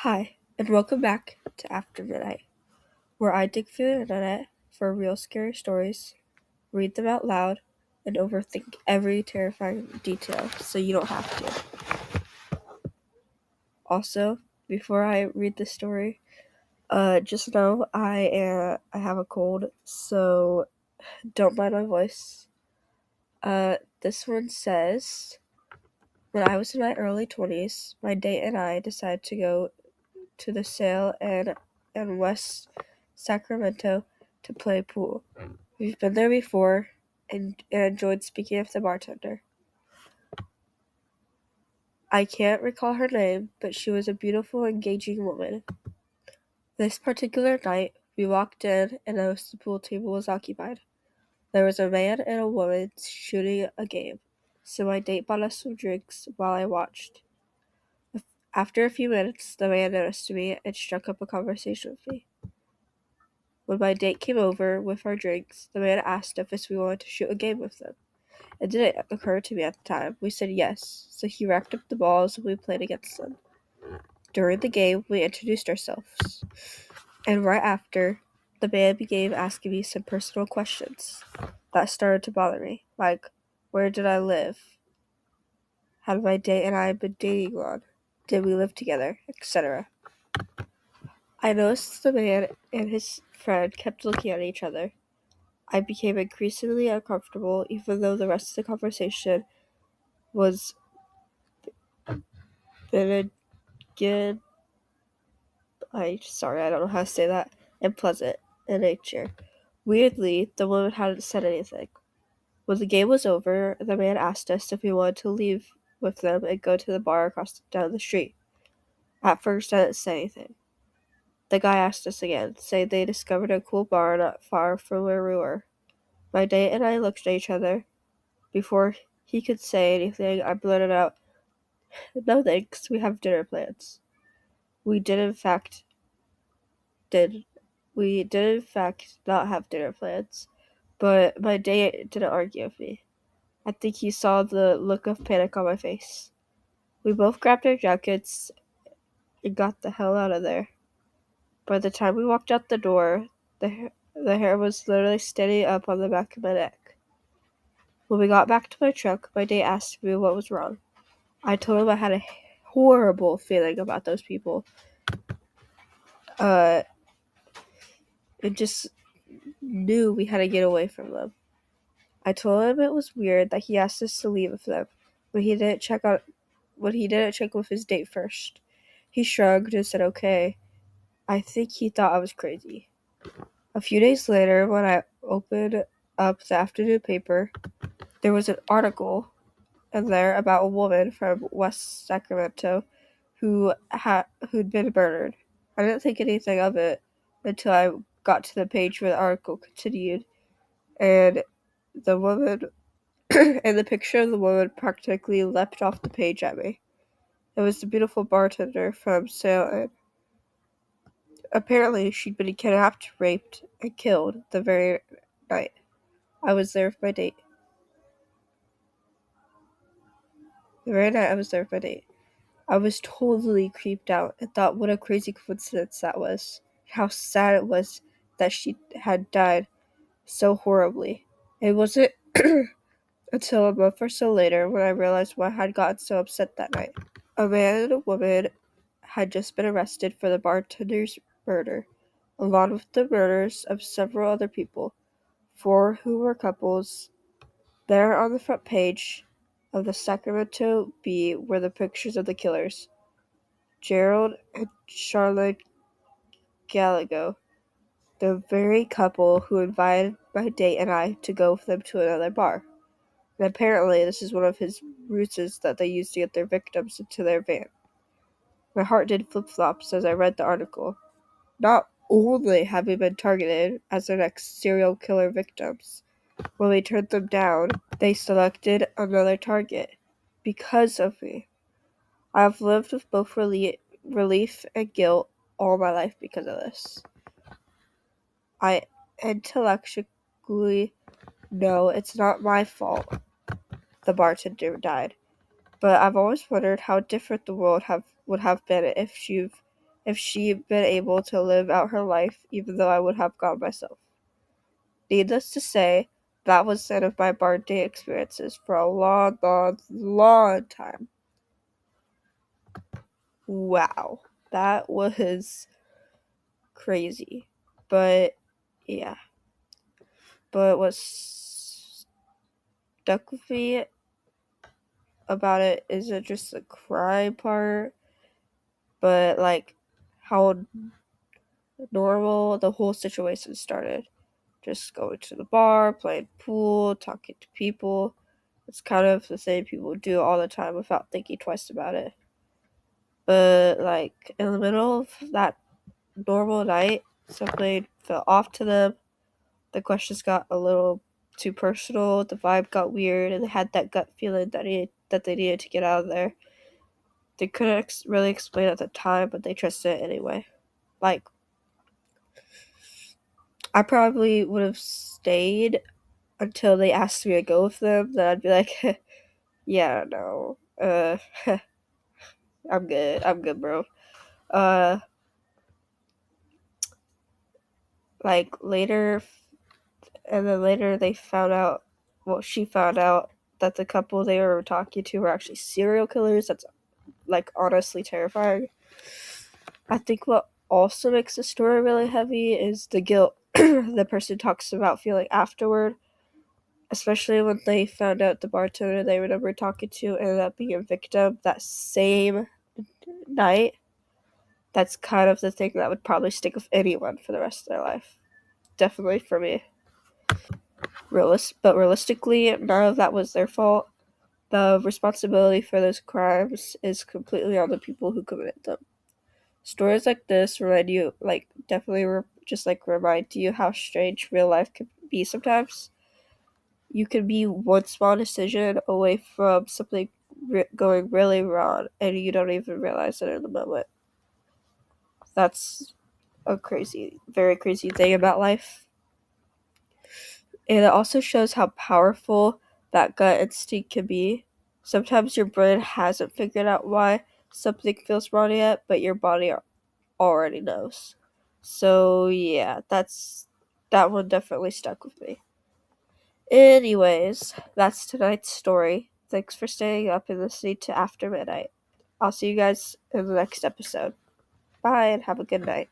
Hi, and welcome back to After Midnight, where I dig through the internet for real scary stories, read them out loud, and overthink every terrifying detail so you don't have to. Also, before I read the story, just know I have a cold, so don't mind my voice. This one says, when I was in my early 20s, my date and I decided to go to the Sail and West Sacramento to play pool. We've been there before and enjoyed speaking with the bartender. I can't recall her name, but she was a beautiful, engaging woman. This particular night, we walked in and the pool table was occupied. There was a man and a woman shooting a game, so my date bought us some drinks while I watched. After a few minutes, the man noticed me and struck up a conversation with me. When my date came over with our drinks, the man asked if we wanted to shoot a game with them. It didn't occur to me at the time. We said yes, so he racked up the balls and we played against them. During the game, we introduced ourselves, and right after, the man began asking me some personal questions. That started to bother me, like, where did I live? Had my date and I been dating long? Did we live together? Etc. I noticed the man and his friend kept looking at each other. I became increasingly uncomfortable, even though the rest of the conversation was benign. I don't know how to say that, and pleasant in nature. Weirdly, the woman hadn't said anything. When the game was over, the man asked us if we wanted to leave with them and go to the bar down the street. At first, I didn't say anything. The guy asked us again, saying they discovered a cool bar not far from where we were. My date and I looked at each other. Before he could say anything, I blurted out, "No thanks, we have dinner plans." We did in fact did we did in fact not have dinner plans, but my date didn't argue with me. I think he saw the look of panic on my face. We both grabbed our jackets and got the hell out of there. By the time we walked out the door, the hair was literally standing up on the back of my neck. When we got back to my truck, my date asked me what was wrong. I told him I had a horrible feeling about those people. And just knew we had to get away from them. I told him it was weird that he asked us to leave with them when he didn't check with his date first. He shrugged and said okay. I think he thought I was crazy. A few days later, when I opened up the afternoon paper, there was an article in there about a woman from West Sacramento who'd been murdered. I didn't think anything of it until I got to the page where the article continued, and the woman and the picture of the woman practically leapt off the page at me. It was the beautiful bartender from Sail. Apparently, she'd been kidnapped, raped, and killed the very night I was there with my date. The very night I was there with my date. I was totally creeped out and thought what a crazy coincidence that was. How sad it was that she had died so horribly. It wasn't until a month or so later when I realized why I had gotten so upset that night. A man and a woman had just been arrested for the bartender's murder, along with the murders of several other people, 4 who were couples. There on the front page of the Sacramento Bee were the pictures of the killers, Gerald and Charlotte Gallego, the very couple who invited my date and I to go with them to another bar. And apparently this is one of his ruses that they used to get their victims into their van. My heart did flip-flops as I read the article. Not only have we been targeted as their next serial killer victims, when we turned them down, they selected another target. Because of me. I have lived with both relief and guilt all my life because of this. I intellectually know it's not my fault the bartender died, but I've always wondered how different the world would have been if if she'd been able to live out her life even though I would have gone myself. Needless to say, that was one of my barn day experiences for a long, long, long time. Wow. That was crazy. But yeah. But what stuck with me about it isn't just the cry part, but like how normal the whole situation started. Just going to the bar, playing pool, talking to people. It's kind of the thing people do all the time without thinking twice about it. But like in the middle of that normal night, something fell off to them. The questions got a little too personal. The vibe got weird, and they had that gut feeling that they needed to get out of there. They couldn't really explain at the time, but they trusted it anyway. Like, I probably would have stayed until they asked me to go with them. Then I'd be like, yeah, no, I'm good, bro. Uh, like later, and then later they found out. Well, she found out that the couple they were talking to were actually serial killers. That's like honestly terrifying. I think what also makes the story really heavy is the guilt the person talks about feeling afterward, especially when they found out the bartender they remember talking to ended up being a victim that same night. That's kind of the thing that would probably stick with anyone for the rest of their life. Definitely for me. But realistically, none of that was their fault. The responsibility for those crimes is completely on the people who committed them. Stories like this remind you, remind you how strange real life can be sometimes. You can be one small decision away from something going really wrong, and you don't even realize it in the moment. That's a very crazy thing about life. And it also shows how powerful that gut instinct can be. Sometimes your brain hasn't figured out why something feels wrong yet, but your body already knows. So yeah, that one definitely stuck with me. Anyways, that's tonight's story. Thanks for staying up and listening to After Midnight. I'll see you guys in the next episode. Bye and have a good night.